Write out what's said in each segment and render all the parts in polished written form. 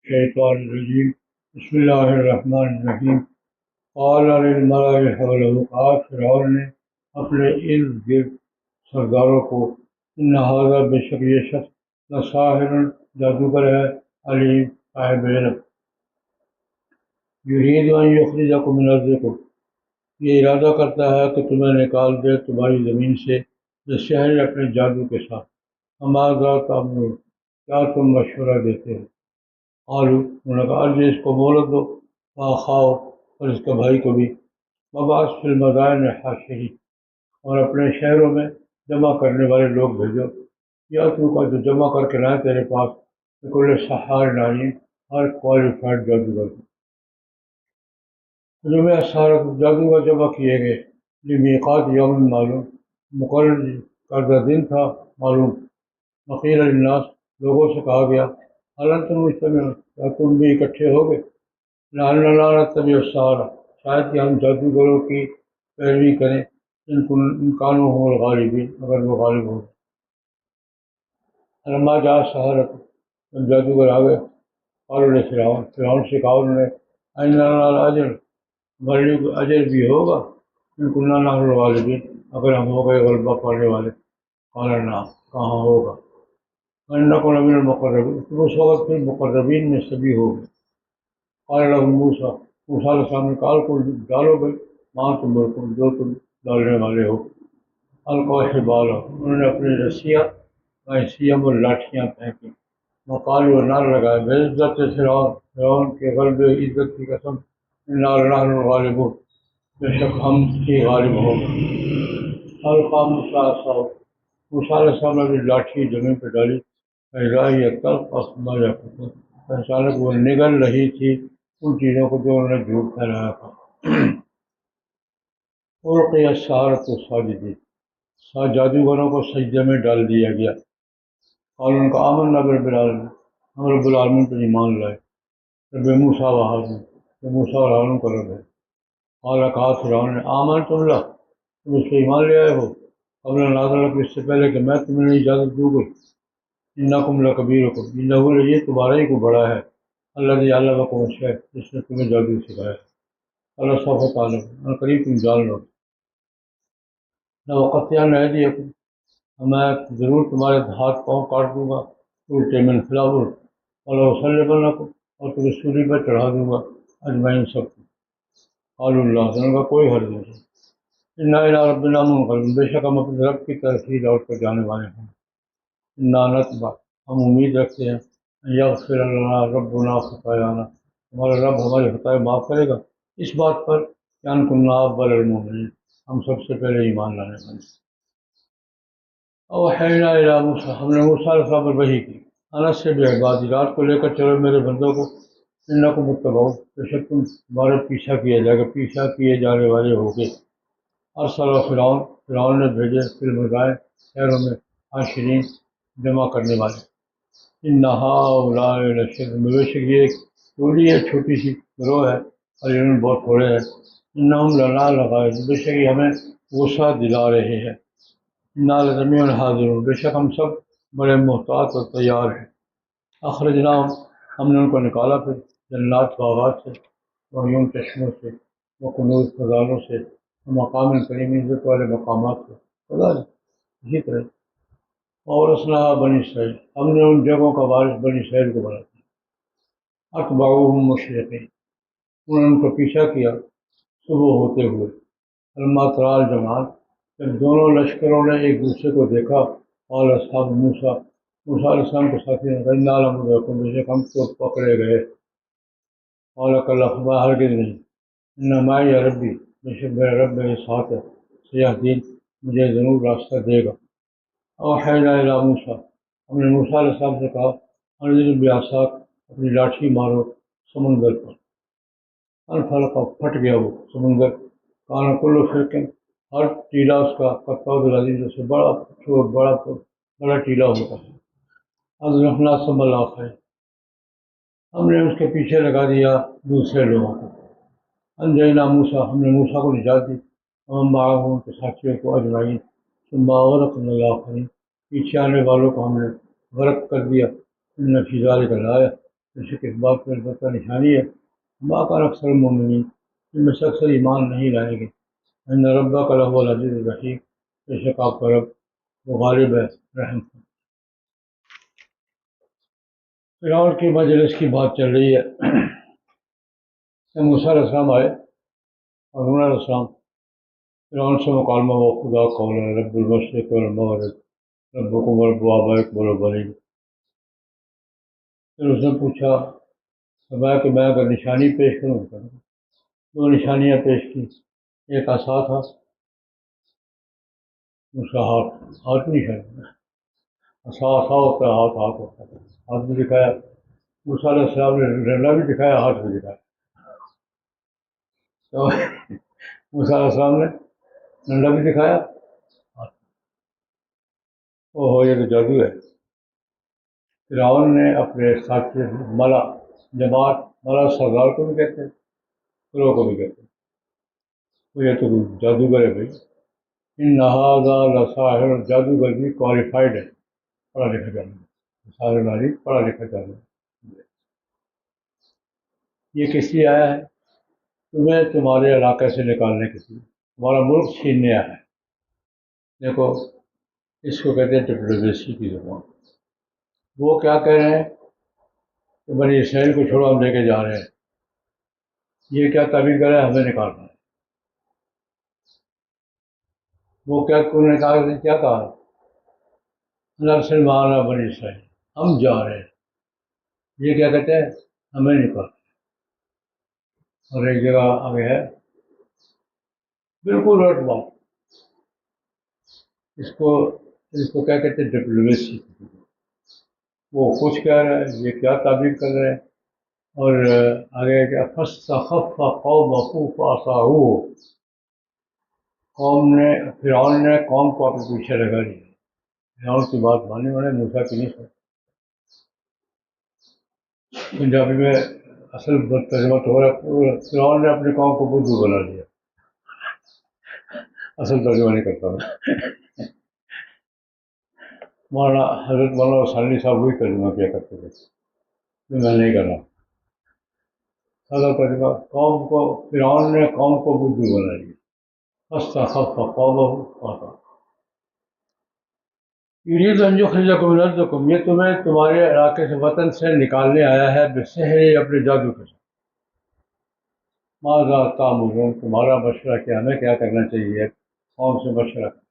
الشیطان الرجیم بسم اللہ الرحمن الرحیم قال للملأ حوله کہا فرعون نے اپنے ارد گرد سرداروں کو ان ھذا بے شک یہ شخص لساحر جادوگر ہے علیم صاحب علم یرید ان یخرجکم من ارضکم یہ ارادہ کرتا ہے کہ تمہیں نکال دے تمہاری زمین سے بسحر اپنے جادو کے ساتھ ماذا تأمرون کیا تم مشورہ دیتے ہو قالوا انہوں نے کہا ارجع اس کو مہلت دو وأخاه اور اس کے بھائی کو بھی وبعث فی المدائن حاشرین اور اپنے شہروں میں جمع کرنے والے لوگ بھیجو یا تو کا جو جمع کر کے لائیں تیرے پاس بكل سحار علیم ہر کوالیفائڈ جادوگر کو جمع سارت جادوگر جمع کیے گئے لمیقات یوم معلوم مقرر کردہ دن تھا معلوم وقیل للناس لوگوں سے کہا گیا هل انتم مجتمعون کیا تم بھی اکٹھے ہو گئے لعلنا لا نتبع السحرة شاید کہ ہم جادوگروں کی پیروی کریں ان کانوا هم الغالبین اگر وہ غالب ہوں فلما جاء السحرة جب جادوگر آ گئے قالوا فرعون سے کہا انہوں نے ان لنا لاجر ہمارے لیے کوئی اجر بھی ہوگا ان كنا نحن الغالبین اگر ہم ہو گئے غلبہ پانے والے قال نعم کہاں ہوگا وانکم لمن المقربین تم اس وقت پھر مقربین میں سے بھی ہوگے قال لهم موسیٰ موسیٰ علیہ السلام نے کہا کو ڈالو بھائی ماں تم بالکل جو تم ڈالنے والے ہو القوا حبالہ انہوں نے اپنی رسیاں سیم اور لاٹھیاں پھینکی وقالوا نعرہ لگائے بعزت فرعون کے غلبے عزت کی قسم انا لنحن الغالبون بے شک ہم ہی غالب ہوں گے القا موسیٰ عصاہ موسیٰ علیہ السلام نے اپنی لاٹھی زمین پہ ڈالی فإذا هي تلقف ما يأفكون اچانک وہ نگل رہی تھی ان چیزوں کو جو انہوں نے جھوٹ پھیلایا تھا القی السحرۃ ساجدین جادوگروں کو سجدے میں ڈال دیا گیا قالوا ان کا آمنا برب العالمین ہم رب العالمین پر ایمان لائے رب موسیٰ و ہارون کہ موسیٰ اور ہارون کا رب ہے قال کہا فرعون نے آمنتم له تم اس پہ ایمان لے آئے ہو قبل ان آذن لکم اس سے پہلے کہ میں تمہیں اجازت دوں گی انکم لکبیرکم انہ یہ تمہارا ہی کو بڑا ہے الذی علمکم السحر جس نے تمہیں جادو سکھایا اللہ سوف تعلمون قریب تم جان لو لأقطعن ایدیکم میں ضرور تمہارے ہاتھ پاؤں کاٹ دوں گا الٹے من خلاف ولأصلبنکم اور تمہیں سولی پر چڑھا دوں گا اجمعین سب کو قالوا اللہ ان کا کوئی حرج نہیں انا الی ربنا منقلبون بے شک ہم اپنے رب کی طرف ہی لوٹ کر جانے والے ہیں انا نتبع ہم امید رکھتے ہیں ان یغفر لنا ربنا خطایانا ہمارا رب ہماری خطائیں معاف کرے گا اس بات پر کہ ان کنا اول المؤمنین ہم سب سے پہلے ایمان لانے والے اوحینا الی موسیٰ ہم نے موسیٰ علیہ السلام پر وحی کی انس سے بعبادی رات کو لے کر چلو میرے بندوں کو انکم متبعون بے شک تمہارا پیچھا کیا جائے گا پیچھا کیے جانے والے ہوگے ارسل فرعون نے بھیجے فی المدائن شہروں میں حاشرین جمع کرنے والے ان ہؤلاء لشرذمۃ بے شک یہ ایک ٹولی ہے چھوٹی سی گروہ ہے اور انہوں بہت تھوڑے ہیں انہم لنا لغائظون بے شک یہ ہمیں غصہ دلا رہے ہیں انا لجمیع حاضرون بے شک ہم سب بڑے محتاط اور تیار ہیں اخرجناہم ہم نے ان کو نکالا پھر جنات باغات سے وعیون چشموں سے وکنوز خزانوں سے مقام کریم عزت والے مقامات سے اسی طرح اور اسلحہ بنی اسرائیل ہم نے ان جگہوں کا وارث بنی اسرائیل کو بنا دیا اتبعوہم مشرقین انہوں نے ان کو پیچھا کیا صبح ہوتے ہوئے فلما تری الجمعان جب دونوں لشکروں نے ایک دوسرے کو دیکھا قال اصحاب موسیٰ علیہ السلام کے ساتھی نے کہا انا لمدرکون بے شک ہم کو پکڑے گئے قال کلا خدا ہرگز نہیں ان معی ربی بے شک میرا رب میرے ساتھ ہے سیہدین مجھے ضرور راستہ دے گا اوحینا الی موسیٰ ہم نے موسیٰ علیہ السلام سے کہا انضرب بعصاک اپنی لاٹھی مارو سمندر پر انفلق پھٹ گیا وہ سمندر کان کل فرق ہر ٹیلا اس کا قطعود العزیز سے بڑا ٹیلا ہوتا ہے ازرفنا ثم الآخرین ہم نے اس کے پیچھے لگا دیا دوسرے لوگوں کو انجینا موسیٰ ہم نے موسیٰ کو نجات دی ہم معاہ ان کے ساتھیوں کو اجمعین ثم اغرقنا الآخرین پیچھے آنے والوں کو ہم نے غرق کر دیا ان فی ذلک لآیہ بے شک اس بات پر البتہ نشانی ہے ما کان اکثر المؤمنین ان میں سے اکثر ایمان نہیں لائیں گے ان ربک لہو العزیز الرحیم بے شک آپ کا رب وہ غالب ہے رحم۔ فرعون کی مجلس کی بات چل رہی ہے کہ موسیٰ علیہ السلام آئے اور ہارون علیہ السلام فرعون سے مکالمہ وہ خدا قول رب المشرق والمغرب ربکم ورب آبائکم الاولین۔ پھر اس نے پوچھا فرمایا کہ میں اگر نشانی پیش کروں تو دو نشانیاں پیش کی، ایک عصا تھا دوسرا ہاتھ کی نشانی، عصا ہوتا ہے ہاتھ ہوتا ہے، ہاتھ بھی دکھایا موسیٰ علیہ السلام نے، ڈنڈا بھی دکھایا ہاتھ بھی دکھایا۔ تو موسیٰ علیہ السلام نے ڈنڈا بھی دکھایا ہو یہ تو جادو ہے۔ فرعون نے اپنے ساتھی ملا جماعت ملا سردار کو بھی کہتے ہیں پرو کو بھی کہتے ہیں تو یہ تو جادوگر ہے بھائی، ان هذا لساحر، جادوگر بھی کوالیفائڈ ہے، پڑھا لکھا جانا، سارے ناری پڑھا لکھا جانا۔ یہ کس لیے آیا ہے؟ تمہیں تمہارے علاقے سے نکالنے کے لیے، تمہارا ملک چھیننے آیا ہے۔ دیکھو اس کو کہتے ہیں ڈپلومیسی کی زبان۔ وہ کیا کہہ رہے ہیں کہ بنی اسرائیل کو چھوڑو ہم لے کے جا رہے ہیں، یہ کیا تعبیر کر رہے ہیں ہمیں نکالنا ہے۔ وہ کیا انہوں نے کہا نرسل معنا بنی اسرائیل، ہم جا رہے ہیں، یہ کیا کہتے ہیں ہمیں نکالنا۔ اور ایک جگہ آگے ہے بالکل الٹ بات، اس کو کیا کہتے ہیں ڈپلومیسی۔ وہ کچھ کہہ رہے ہیں یہ کیا تعبیر کر رہے ہیں، اور آگے کیا فاستخف قومہ فعصوہ، فرعون نے قوم کو اپنے پیچھے لگا لیا، فرعون کی بات مانی انہوں نے، موسیٰ کی نہیں سنی۔ پنجابی میں اصل ترجمہ تو ہو رہا ہے فرعون نے اپنی قوم کو بدھو بنا لیا، اصل ترجمہ نہیں کرتا میں۔ مولانا حضرت مولانا ثانوی صاحب وہی ترجمہ کیا کرتے تھے، میں نہیں کر رہا۔ سادہ ترجمہ قوم کو، فرعون نے قوم کو بدھو بنا لیا، فاستخف قومہ فعصوہ۔ یرید ان یخرجکم من ارضکم، یہ تمہیں تمہارے علاقے سے وطن سے نکالنے آیا ہے بسحر، اپنے جادو کے ساتھ۔ ماذا تأمرون، تمہارا مشورہ کیا، ہمیں کیا کرنا چاہیے قوم سے مشورہ کرنا۔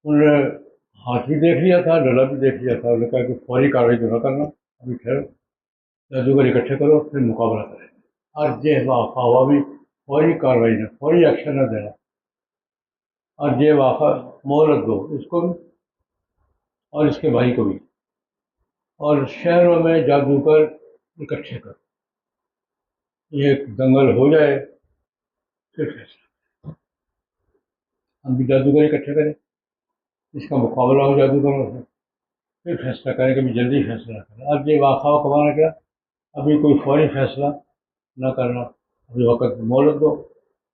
انہوں نے ہاتھ بھی دیکھ لیا تھا ڈلا بھی دیکھ لیا تھا، انہوں نے کہا کہ فوری کارروائی تو نہ کرنا، ابھی ٹھہرو، جادوگر اکٹھے کرو پھر مقابلہ کریں۔ اور جہ واقعہ بھی فوری کارروائی نہ، فوری ایکشن نہ دینا، اور جہ واقعہ مہلت دو اس کو بھی اور اس کے بھائی کو بھی، اور شہروں میں جادوگر اکٹھے کرو، یہ ایک دنگل ہو جائے پھر فیصلہ، ہم بھی جادوگر اکٹھے کریں، اس کا مقابلہ ہو جادوگروں سے، پھر فیصلہ کریں، کبھی جلدی فیصلہ نہ کریں۔ اب یہ واقعہ کا معنی کیا، ابھی کوئی فوری فیصلہ نہ کرنا، ابھی وقت مہلت دو۔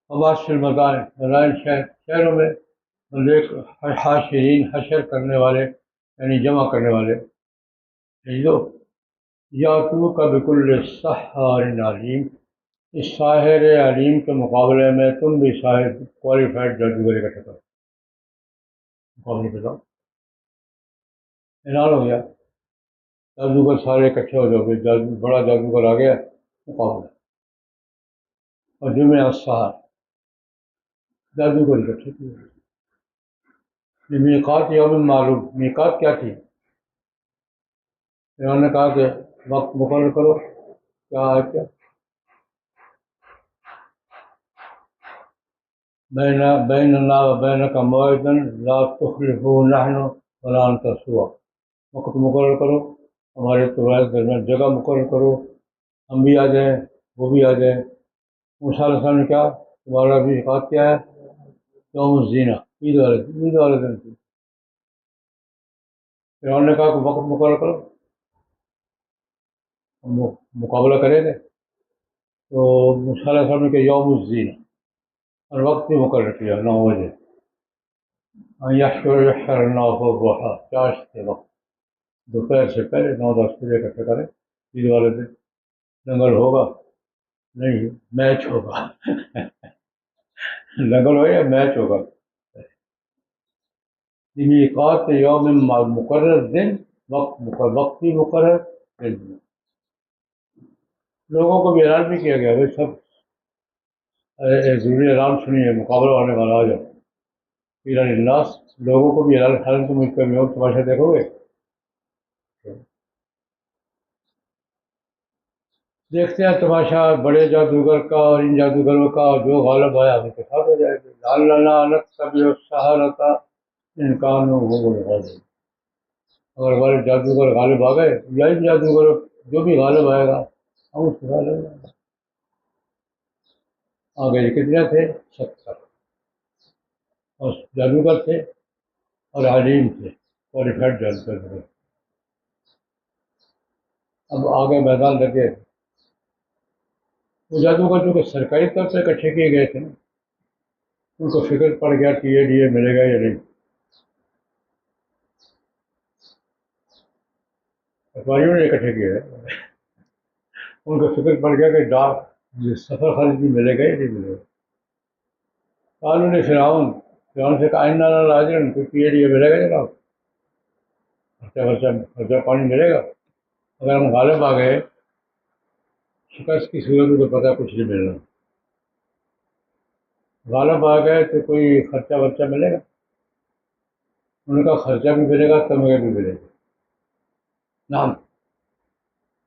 عباس مدائن شہروں میں حاشرین، حشر کرنے والے یعنی جمع کرنے والے بھیج دو، یا تو کا بکل سحار علیم، اس ساحر علیم کے مقابلے میں تم بھی ساحر کوالیفائڈ جادوگر اکٹھا کرو، مقابلے کے ساتھ اعلان ہو گیا، جادوگر سارے اکٹھے ہو جاؤ گے، بڑا جادوگر آ گیا مقابلہ، اور جمعہ السحر، جادوگر اکٹھے کیے۔ میقات یوم معلوم، میقات کیا تھی؟ انہوں نے کہا کہ وقت مقرر کرو، کیا ہے کیا بیننا و بینک موعدا لا تخلفہ نحن ولا انت سوا، وقت مقرر کرو ہمارے تمہارے درمیان، جگہ مقرر کرو، ہم بھی آ جائیں وہ بھی آ جائیں۔ موسیٰ علیہ السلام نے کہا تمہارا بھی میقات کیا ہے؟ یوم الزینہ، عید والے دن تھی۔ فرعون نے کہا کہ وقت مقرر کرو، ہم مقابلہ کریں گے، تو موسیٰ علیہ السلام نے کہا یوم الزینہ، اور وقت بھی مقرر کیا 9 بجے، یحشر الناس الضحیٰ، چاشت کے وقت، دوپہر سے پہلے 9-10 بجے اکٹھا کریں، عید والے دن دنگل ہوگا نہیں، میچ ہوگا دنگل ہو یا میچ ہوگا، میقات یوم مقرر دن، وقتی مقرر دن، لوگوں کو بھی اعلان بھی کیا گیا بھائی سب ضروری اعلان سنیے، مقابلہ ہونے والا آ جاؤ، پیران الناس، لوگوں کو بھی اعلان، خاص تم اس کا بھی تماشا دیکھو گے، دیکھتے ہیں تماشا بڑے جادوگر کا اور ان جادوگروں کا، جو غالب آیا ہم کے ساتھ ہو جائے گا، لال الگ سبھی سہارتا انکان ہو غالب، اگر ہمارے جادوگر غالب آ گئے یا ان جادوگر جو بھی غالب آئے گا ہم اس کے ساتھ ہو جائیں گے۔ آگے کتنے تھے؟ 70، اور جادوگر تھے اور علیم تھے، کوالیفائڈ جادوگر تھے۔ اب آگے میدان لگے، وہ جادوگر جو کہ سرکاری طور پہ اکٹھے کیے گئے تھے، ان کو فکر پڑ گیا کہ یہ ڈی ملے گا یا نہیں، اخباریوں نے اکٹھے کیے ہیں، ان کو فکر پڑ گیا کہ ڈاک سفر خرچ بھی ملے گا یا نہیں ملے گا۔ قالوا نے فرعون سے کہا انا لراجعون، کیونکہ یہ ملے گا جناب، خرچہ پانی ملے گا، اگر ہم غالب آ گئے شکست کی صورت میں تو پتہ کچھ نہیں ملنا، غالب آ گئے تو کوئی خرچہ ورچہ ملے گا، ان کا خرچہ بھی ملے گا، تمغے بھی ملے گا۔ نعم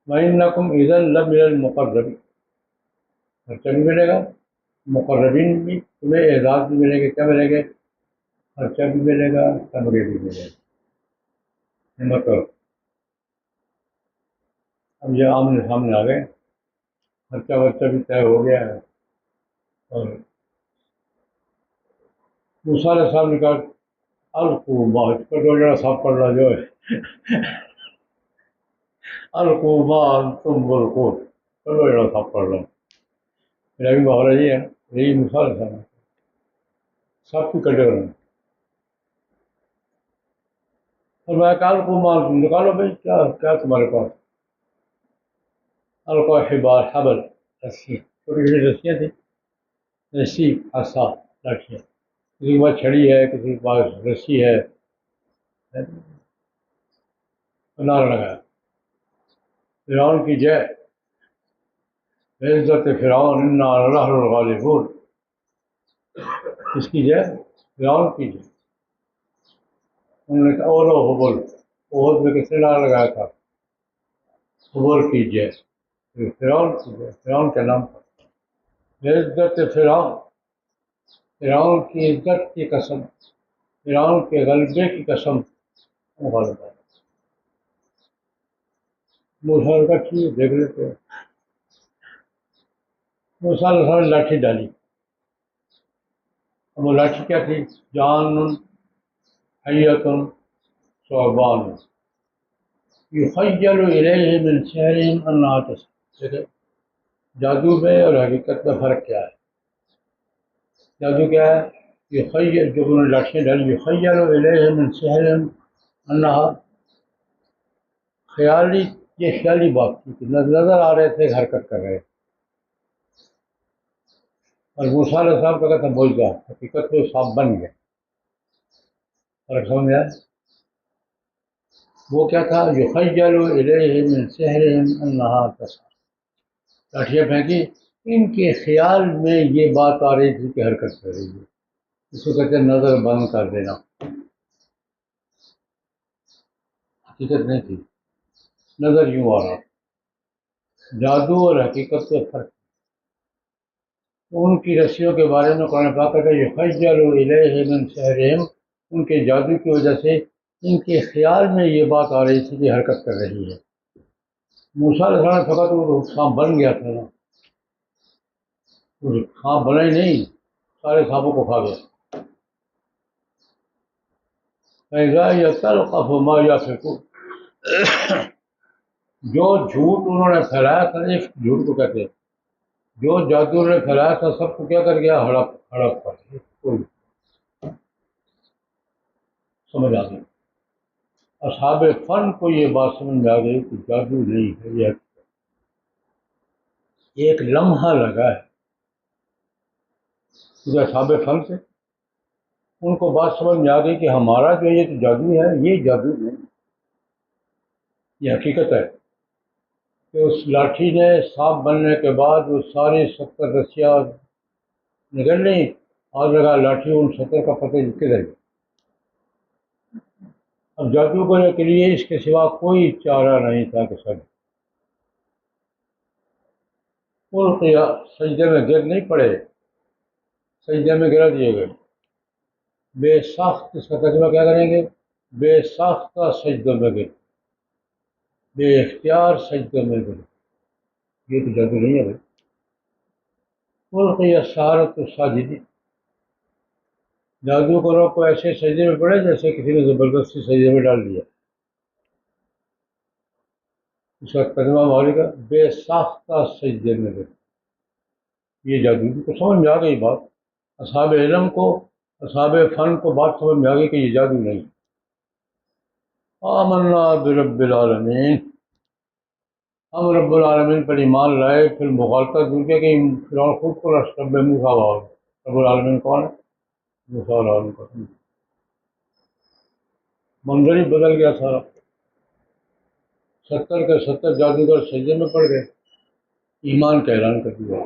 وَإِنَّكُمْ إِذًا لَمِنَ الْمُقَرَّبِينَ، خرچہ بھی ملے گا، مقربین بھی، تمہیں اعزاز بھی ملے گے، کیا ملیں گے؟ خرچہ بھی ملے گا، تمغے بھی ملے گا۔ مطلب اب یہ آمنے سامنے آ گئے، خرچہ ورچہ بھی طے ہو گیا ہے، اور موسیٰ علیہ السلام نے کہا القوا ما، اس پر دو جگہ صاف پڑھ رہا جو ہے القوا ما انتم ملقون، پر دو جگہ صاف پڑھ رہا ہوں، میرا بھی محاورہ یہ ہے، یہی موسیٰ علیہ السلام سب کی کٹے ہوئے ہیں، اور میں کہا القوا ما انتم، نکالو بھائی کیا تمہارے پاس، القوا حبال حبل، رسی، چھوٹی چھوٹی رسیاں تھیں، رسی عصا لاٹھیاں، کسی کے پاس چھڑی ہے، کسی کے پاس رسی ہے، نعرہ لگایا فرعون کی جے، عزت فرعون انا نحن الغالبون، کس کی جے؟ فرعون کی جے۔ انہوں نے کہا اولو حبل، احد میں کس نے نعرہ لگایا تھا؟ حبل کی جے، فرعون کی جے، فرعون کے نام پر، عزت فرعون، فرعون کی عزت کی قسم، فرعون کے غلبے کی قسم، وہ غالب ہے۔ موسیٰ کا ٹھیک دیکھ لیتے ہیں، موسیٰ علیہ السلام نے لاٹھی ڈالی، اب وہ لاٹھی کیا تھی؟ جان حیۃ ثعبان یخیل الیہ من سحرہم انہا تسعی، جادو میں اور حقیقت میں فرق کیا ہے؟ جادو کیا ہے؟ یخیل، جو انہوں نے لاٹھیاں ڈالی، یخیل الیہ من سحرہم انہا، خیالی، یہ خیالی بات تھی کہ نظر آ رہے تھے حرکت کر رہے تھے، اور موسیٰ علیہ السلام کا کہتا بول گیا، حقیقت میں صاحب بن گیا، فرق سمجھ میں آیا؟ وہ کیا تھا؟ یخیل الیہ من سحرہم انہا تسعی، لاٹھیاں پھینکی، ان کے خیال میں یہ بات آ رہی تھی کہ حرکت کر رہی ہے، اس کو کہتے ہیں نظر بند کر دینا، حقیقت نہیں تھی، نظر یوں آ رہا، جادو اور حقیقت کے فرق۔ ان کی رسیوں کے بارے میں قرآن پاک کہتا ہے یخیل الیہ من سحرہم، ان کے جادو کی وجہ سے ان کے خیال میں یہ بات آ رہی تھی کہ حرکت کر رہی ہے۔ موسیٰ علیہ السلام نے فقط وہ سانپ بن گیا تھا نا، وہ سانپ بنا ہی نہیں، سارے سانپوں کو کھا گیا۔ فَإِذَا هِيَ تَلْقَفُ مَا يَأْفِكُونَ، جو جھوٹ انہوں نے پھیلایا تھا، اس جھوٹ کو کہتے ہیں، جو جادو نے پھیلایا تھا سب کو کیا کر گیا؟ ہڑپ ہڑپ کر، کوئی سمجھ آ گئی۔ اصحاب فن کو یہ بات سمجھ میں آ گئی کہ جادو نہیں ہے، یہ ایک لمحہ لگا ہے، کیونکہ اصحاب فن سے ان کو بات سمجھ میں آ گئی کہ ہمارا جو یہ تو جادو ہے، یہ جادو نہیں، یہ حقیقت ہے کہ اس لاٹھی نے سانپ بننے کے بعد وہ ساری 70 رسیاں نکل لیں اور لگا لاٹھی ان 70 کا پتہ کدھر گیا۔ اب جادو کرنے کے لیے اس کے سوا کوئی چارہ نہیں تھا کہ سب القیا، سجدے میں گر نہیں پڑے، سجدے میں گرا دیے گئے، بے ساخت، اس کا ترجمہ کیا کریں گے؟ بے ساختہ سجدوں میں گر، بے اختیار سجدوں میں گر، یہ تو جادو نہیں ہے بھائی۔ القیا السحرۃ ساجدین، جادوگروں کو ایسے سجدے میں پڑے جیسے کسی نے زبردستی سجدے میں ڈال دیا۔ اس کا ترجمہ مولوی کا بے ساختہ سجدے میں گر، یہ جادو کو سمجھ میں آ گئی بات، اصحاب علم کو، اصحاب فن کو بات سمجھ میں آ گئی کہ یہ جادو نہیں۔ آمنا برب العالمین، ہم رب العالمین پر ایمان لائے، پھر مغالطہ دور کیا کہ فرعون خود کو رب موسیٰ ہوا، رب العالمین کون ہے؟ موسیٰ علیہ السلام کا منظر ہی بدل گیا سارا، 70 کے 70 جادوگر سجدے میں پڑ گئے، ایمان کا اعلان کر دیا۔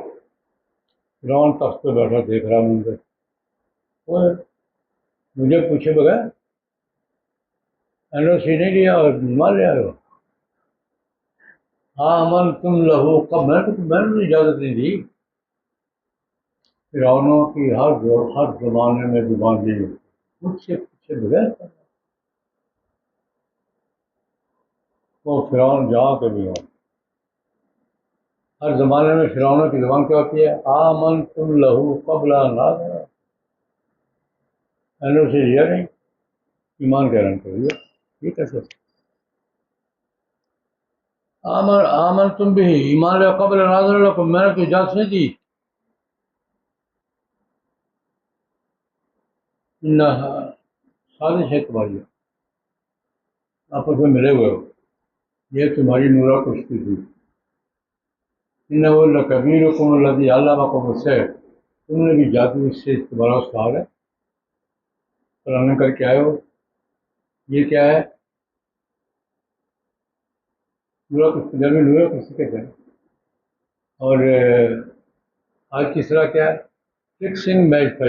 فرعون تخت پہ بیٹھا دیکھ رہا منظر، وہ مجھے پوچھے بغیر این او سی نہیں لیا اور ایمان لے آئے ہو؟ آمن تم لہو کب، میں نے اجازت نہیں دی۔ فرعونوں کی ہر زمانے میں زبان دی، کچھ سے پوچھے بغیر وہ فرعون جہاں کے بھی ہوں، ہر زمانے میں فرعونوں کی زبان کیا ہوتی ہے؟ آمن تم لہو قبل ان آذن، این او سی لیا نہیں، ایمان کا اعلان کر دیا، یہ کیسے؟ آمن تم بھی ایمان لے قبل ان آذن لکم، میں نے تو اجازت نہیں دی۔ سازش ہے تمہاری، آپس میں ملے ہوئے ہو، یہ تمہاری نورا کشتی تھی۔ انہ لکبیرکم الذی علمکم السحر، تم نے بھی جادو اس سے تمہارا استاد ہے، پرانا کر کے آئے ہو، یہ کیا ہے؟ نورا کشتی، گھر میں نورا کشتی کہتے ہیں۔ اور آج تیسرا کیا ہے؟ فکسنگ میچ تھا،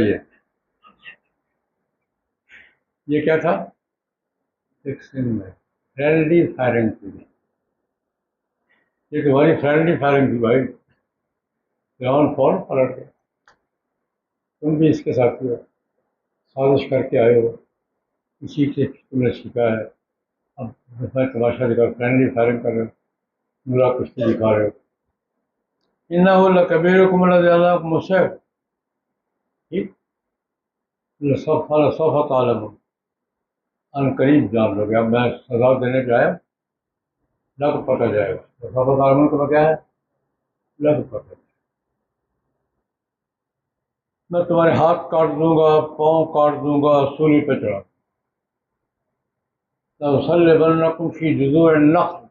یہ کیا تھا؟ فکسنگ میچ، فرینڈلی فائرنگ تھی، یہ تمہاری فرینڈلی فائرنگ تھی بھائی، فرعون فوراً پلٹ گیا، تم بھی اس کے ساتھ ہو، سازش کر کے آئے ہو، اسی سے تم نے سیکھا ہے، اب میں تماشا دکھا، فرینڈلی فائرنگ کر رہے ہو، نورا کشتی دکھا رہے ہو۔ انہ لکبیرکم الذی علمکم السحر، ٹھیک، لسوف تعلمون، ان قریب جان لو گے، اب میں سزا دینے پہ آیا، لگ پتہ جائے گا، لسوف تعلمون کا کیا ہے؟ لگ پتہ، میں تمہارے ہاتھ کاٹ دوں گا، پاؤں کاٹ دوں گا، سولی پہ چڑھا، لأصلبنکم فی جذوع النخل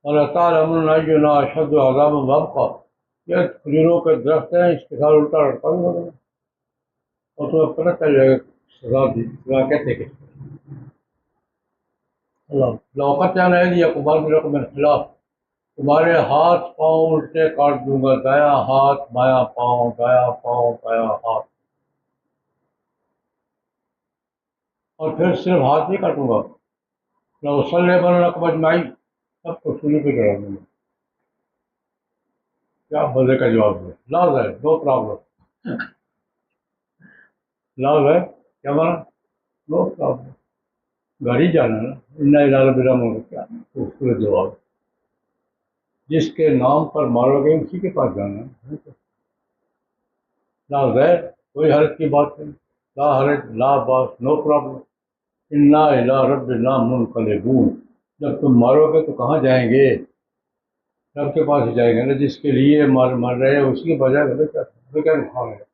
وَلَتَعْلَمُنَّ أَيُّنَا أَشَدُّ عَذَابًا وَأَبْقَىٰ، یہ کھجوروں کے درخت ہیں، اس کے ساتھ الٹا لٹکا دوں گا اور تمہیں پتہ چل جائے گا سزا کہتے کہ اللہ لَأُقَطِّعَنَّ أَيْدِيَکُمْ وَأَرْجُلَکُم مِّنْ خِلَافٍ، تمہارے ہاتھ پاؤں الٹے کاٹ دوں گا، دایاں ہاتھ بایاں پاؤں، دایاں پاؤں بایاں ہاتھ، اور پھر صرف ہاتھ نہیں کاٹوں گا، لَأُصَلِّبَنَّکُمْ أَجْمَعِینَ، سب کو سولی پہ چڑھا دوں گا۔ کیا مزے کا جواب دیا، لاز ہے، نو پرابلم، لاز ہے، کیا مانا؟ نو پرابلم، گھر ہی جانا ہے نا، انا الی ربنا منقلبون، کیا خوبصورت جواب، جس کے نام پر مارو گے اسی کے پاس جانا ہے، لا غیر، کوئی حرج کی بات نہیں، لا حرج، لا باس، نو پرابلم، انا الی ربنا منقلبون، جب تم مارو گے تو کہاں جائیں گے؟ رب کے پاس ہی جائیں گے نا، جس کے لیے مر رہے ہیں اسی کے پاس جائے گا، کیا نقصان ہے؟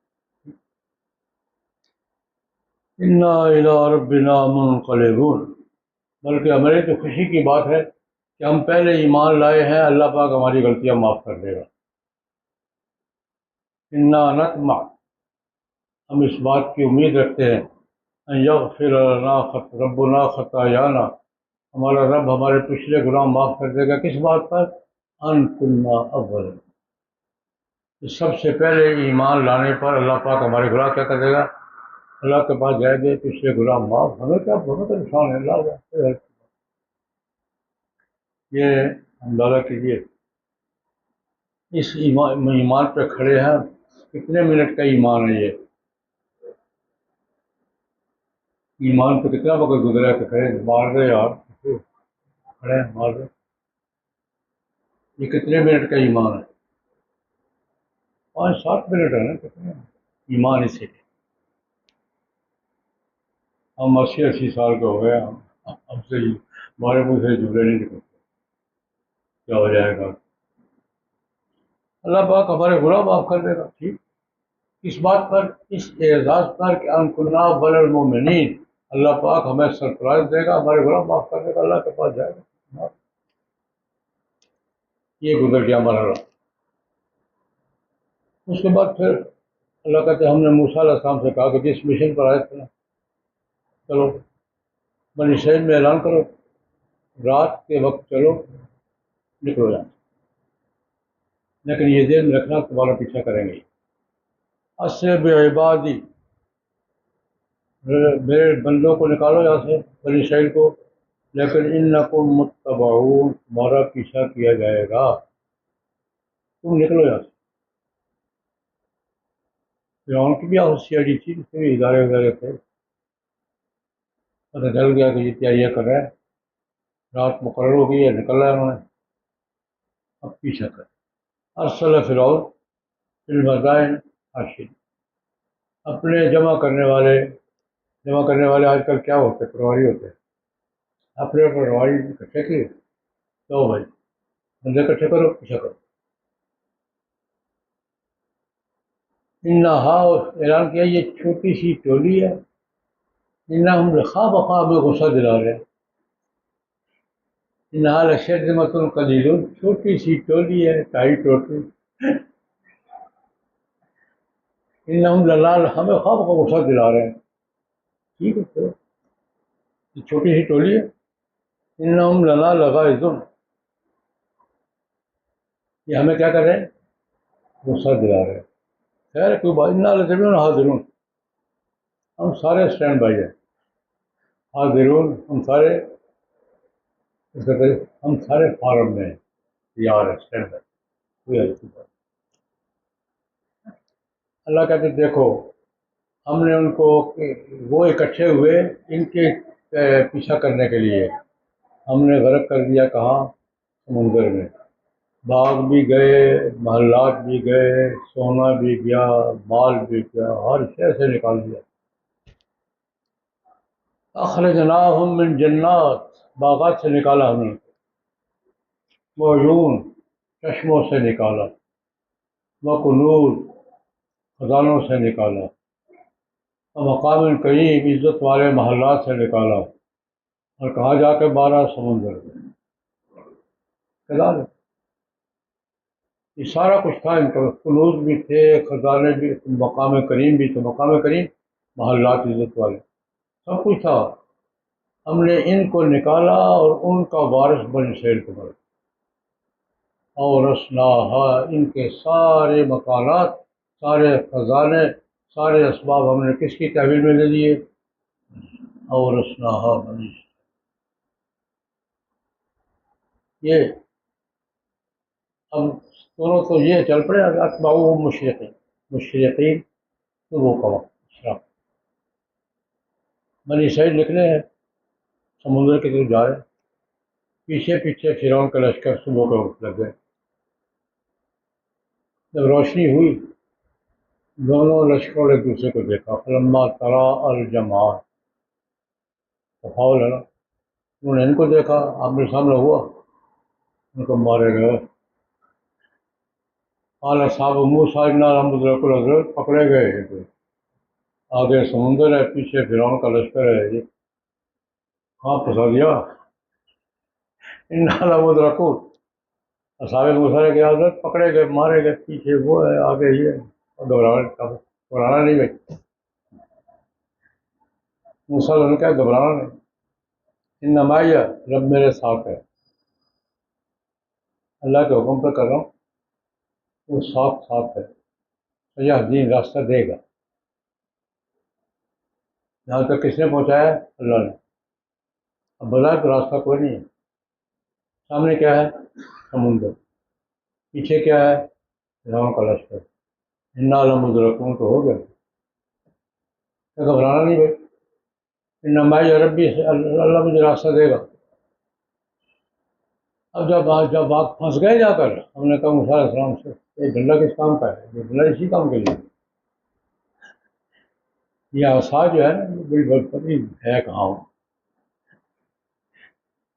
انا الی ربنا منقلبون، بلکہ ہماری تو خوشی کی بات ہے کہ ہم پہلے ایمان لائے ہیں، اللہ پاک ہماری غلطیاں معاف کر دے گا۔ انا نطمع، ہم اس بات کی امید رکھتے ہیں، ان یغفر لنا ربنا خطایانا، ہمارا رب ہمارے پچھلے گناہ معاف کر دے گا۔ کس بات پر؟ ان کنا اول، سب سے پہلے ایمان لانے پر اللہ پاک ہمارے گناہ کیا کر دے گا؟ اللہ کے پاس جائیں گے، پچھلے گناہ معاف، ہمیں کیا بہت نشان ہے اللہ کا۔ یہ اندازہ کیجیے اس ایمان پہ کھڑے ہیں، کتنے منٹ کا ایمان ہے یہ؟ ایمان پہ کتنا وقت گزرا ہے کہ کھڑے مار دے یار، کھڑے ہیں مار دے، یہ کتنے منٹ کا ایمان ہے؟ 5-7 منٹ ہے نا، کتنے ایمان اسے؟ ہم 80 سال کے ہو گئے، ہم سے ہمارے منہ سے جملے نہیں نکلتے، کیا ہو جائے گا؟ اللہ پاک ہمارے گناہ معاف کر دے گا، ٹھیک۔ اس بات پر، اس اعزاز پر کہ ان کنا اول المؤمنین، اللہ پاک ہمیں سرپرائز دے گا، ہمارے گناہ معاف کر دے گا، اللہ کے پاس جائے گا۔ یہ گزر گیا مرحلہ۔ اس کے بعد پھر اللہ کہتے ہیں ہم نے موسیٰ علیہ السلام سے کہا کہ جس مشن پر آئے تھے، چلو بنی اسرائیل میں اعلان کرو، رات کے وقت چلو، نکلو جائیں، لیکن یہ ذہن میں رکھنا تمہارا پیچھا کریں گے۔ اسر بعبادی، میرے بندوں کو نکالو یہاں سے، بنی اسرائیل کو، لیکن انکم متبعون، تمہارا پیچھا کیا جائے گا، تم نکلو یہاں سے۔ فرعون کی بھی ہوشیاری تھی، اس کے بھی ادارے تھے، پتہ چل گیا کہ یہ تیاریاں کر رہے ہیں، رات مقرر ہو گئی ہے، نکل رہا ہے انہوں نے، اب پیچھا کر۔ ارسل فرعون فی المدائن حاشرین، اپنے جمع کرنے والے آج کل کیا ہوتے ہیں؟ پرواری ہوتے ہیں، اپنے پرواری اکٹھے کیے، تو بھائی بندے اکٹھے کرو، پیچھا کرو۔ انہا، اعلان کیا یہ چھوٹی سی ٹولی ہے، انہا ہم خواہ بخواہ میں غصہ دلا رہے ہیں، انہا لشرذمۃ قلیلون، چھوٹی سی ٹولی ہے، ٹائی ٹوٹل، انہم للال، ہمیں خواہ بخواہ غصہ دلا رہے ہیں، ٹھیک ہے، تو یہ چھوٹی سی ٹولی ہے، انہم لنا لغائظون، یہ ہمیں کیا کر رہے ہیں؟ غصہ دلا رہے ہیں۔ خیر کوئی بات، انا لجمیع حاضرون، ہم سارے اسٹینڈ بائی ہیں، حاضرون، ہم سارے فارم میں ہیں، تیار ہے، اسٹینڈ بائی، کوئی ایسی بات۔ اللہ کہتے دیکھو ہم نے ان کو، وہ اکٹھے ہوئے ان کے پیچھا کرنے کے لیے، ہم نے غرق کر دیا کہاں؟ سمندر میں، باغ بھی گئے، محلات بھی گئے، سونا بھی گیا، مال بھی گیا، ہر شے سے نکال دیا۔ اخرجناہم من جنات، باغات سے نکالا ہم نے، وعیون، چشموں سے نکالا، وکنوز، خزانوں سے نکالا، مقام کریم، عزت والے محلات سے نکالا، اور کہاں جا کے مارا؟ سمندر میں۔ کذالک، یہ سارا کچھ تھا ان کا، کنوز بھی تھے، خزانے بھی، مقام کریم بھی تھے، مقام کریم محلات عزت والے، سب کچھ تھا، ہم نے ان کو نکالا اور ان کا وارث بنی اسرائیل کو بنا، اور رسناہا، ان کے سارے مکانات، سارے خزانے، سارے اسباب ہم نے کس کی تحویل میں دے دیے؟ اور رسناہا بنی اسرائیل۔ یہ اب دونوں تو یہ چل پڑے، اتباؤ مشرقین شروع کا وقت، اشراق، بنی اسرائیل نکلے ہیں، سمندر کی طرف جا رہے ہیں، پیچھے پیچھے فرعون کا لشکر صبح کے وقت لگ گئے، جب روشنی ہوئی دونوں لشکروں نے ایک دوسرے کو دیکھا، فلما تراءى الجمعان، تفاول ہے نا، انہوں نے ان کو دیکھا، آمنے سامنے ہوا، ان کو مارے گئے، قال اصحاب موسیٰ انا لمدرکون، حضرت پکڑے گئے ہیں، آگے سمندر ہے، پیچھے فرعون کا لشکر ہے، یہ کہاں پھنسا دیا. انا لمدرکون. اصحاب موسیٰ نے کیا حضرت پکڑے گئے مارے گئے پیچھے وہ ہے آگے یہ ہے. اور گھبرانا نہیں بھائی. موسیٰ نے کہا گھبرانا نہیں. ان معیہ رب میرے ساتھ ہے. اللہ کے حکم پہ کر رہا ہوں وہ ساتھ ہے. یہ دین راستہ دے گا. یہاں تک کس نے پہنچایا ہے؟ اللہ نے. اب بظاہر تو راستہ کوئی نہیں ہے. سامنے کیا ہے؟ سمندر. پیچھے کیا ہے؟ فرعون کا لشکر. انا لمدرکون تو ہو گیا. گھبرانا نہیں بھائی. ان معیہ ربی اللہ مجھے راستہ دے گا. اب جب آپ پھنس گئے جا کر ہم نے کہا موسیٰ علیہ السلام سے یہ ڈنڈا کس کام کا ہے؟ یہ ڈنڈا اسی کام کے لیے. یہ عصا جو ہے نا یہ بڑی بڑی ہے کہاں ہو.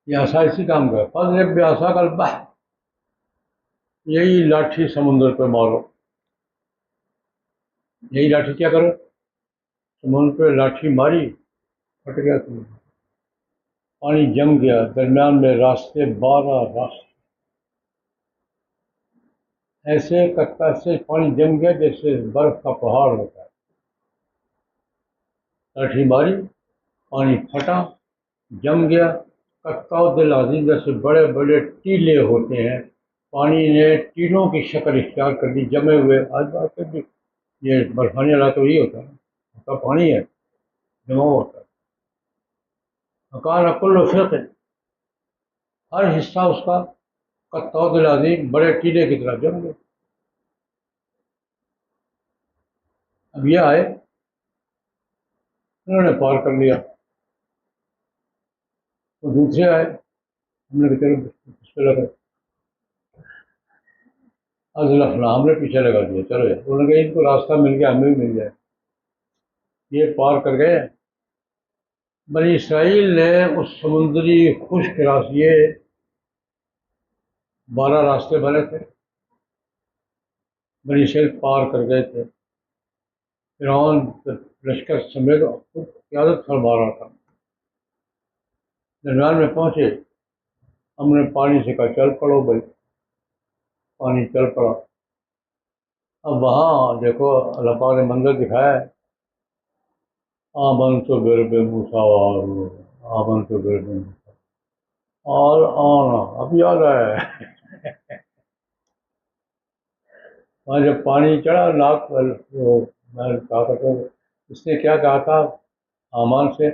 یہ عصا اسی کام کا ہے. فضرب بعصاک البحر. یہی لاٹھی سمندر پہ مارو. یہی لاٹھی کیا کرو؟ سمندر پہ لاٹھی ماری پھٹ گیا سمندر. پانی جم گیا. درمیان میں راستے 12 راستے. ایسے پانی جم گیا جیسے برف کا پہاڑ ہوتا ہے. لاٹھی ماری پانی پھٹا جم گیا. کتاؤ دل عظیم جیسے بڑے بڑے ٹیلے ہوتے ہیں. پانی نے ٹیلوں کی شکل اختیار کر دی جمے ہوئے. آج بات کر دی یہ برفانی علاقہ یہی ہوتا ہے کا پانی ہے جمع ہوتا ہے. مکان کل فرق ہے ہر حصہ اس کا کتاؤ دل عظیم بڑے ٹیلے کی طرح جم گئے. اب یہ آئے انہوں نے پار کر لیا. تو دوسرے آئے ہم نے چلو اس پہ لگا ازلفنا ہم نے پیچھے لگا دیا چلو یار. انہوں نے کہا ان کو راستہ مل گیا ہمیں بھی مل جائے. یہ پار کر گئے. بنی اسرائیل نے اس سمندری خشک راستے 12 راستے بنے تھے. بنی اسرائیل پار کر گئے تھے. فرعون لشکر سمیت قیادت فرما رہا تھا. درمیان میں پہنچے. ہم نے پانی سے کہا چل پڑو بھائی. پانی چل پڑا. اب وہاں دیکھو اللہ پاک نے منظر دکھایا ہے. آمنت برب موسیٰ وہارون. آمنت برب موسیٰ اور آنا اب یاد آیا ہے. وہاں جب پانی چڑھا ناک میں کہا کرتا ہوں اس نے کیا کہا تھا حامان سے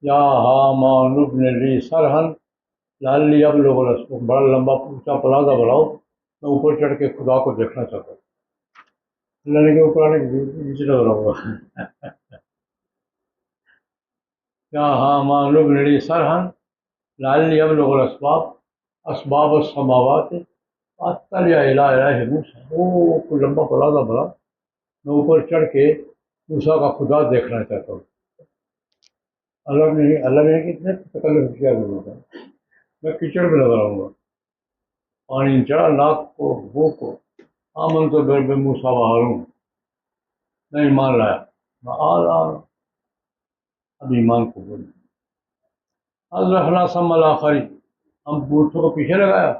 یا حامان ابن لی سرحن لعلی ابلغ الاسباب. بڑا لمبا اونچا پلازہ بناؤ میں اوپر چڑھ کے خدا کو دیکھنا چاہتا ہوں. اللہ نے کہ اوپر آنے کے نیچے نظر آؤں گا. یا حامان ابن لی سرحن لعلی ابلغ الاسباب اسباب السماوات اطلع الی الہ موسیٰ. وہ کوئی لمبا پلازہ بنا میں اوپر چڑھ کے موسیٰ کا خدا دیکھنا چاہتا ہوں. اللہ نے کتنے تکلف کیا ہوگا. میں کیچڑ میں نظر آؤں گا. پانی چڑھا ناک کو وہ کو. آمنت برب موسیٰ وہارون. میں ایمان لایا. میں اب ایمان کو بول ازرخنا سم الآخری. ہم بوٹوں کو پیچھے لگایا.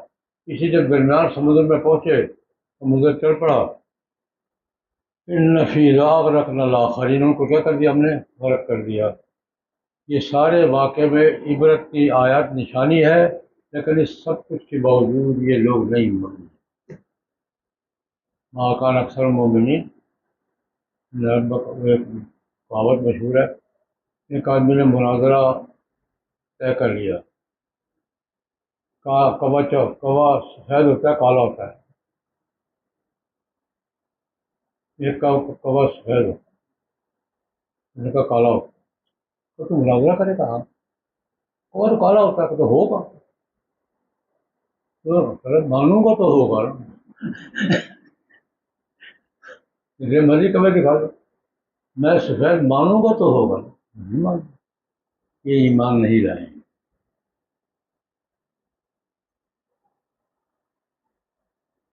اسی جب درمیان سمندر میں پہنچے سمندر چل پڑا. ان فی اغرقنا الاخرین. ان کو کیا کر دیا ہم نے؟ غرق کر دیا. یہ سارے واقعے میں عبرت کی آیات نشانی ہے لیکن اس سب کچھ کے باوجود یہ لوگ نہیں مانے. ما کان اکثر المؤمنین. ایک کہاوت مشہور ہے. ایک آدمی نے مناظرہ طے کر لیا. کوا سفید ہوتا ہے کالا ہوتا ہے. ایک کا کوا سفید ہوتا ہے ایک کا کالا ہوتا ہے. تو مناظرہ کرے گا اور کالا ہوتا ہے تو ہوگا تو مانوں گا تو ہوگا. یہ مرضی کبھی دکھا دو میں سفید مانوں گا تو ہوگا. یہ ایمان نہیں لائیں.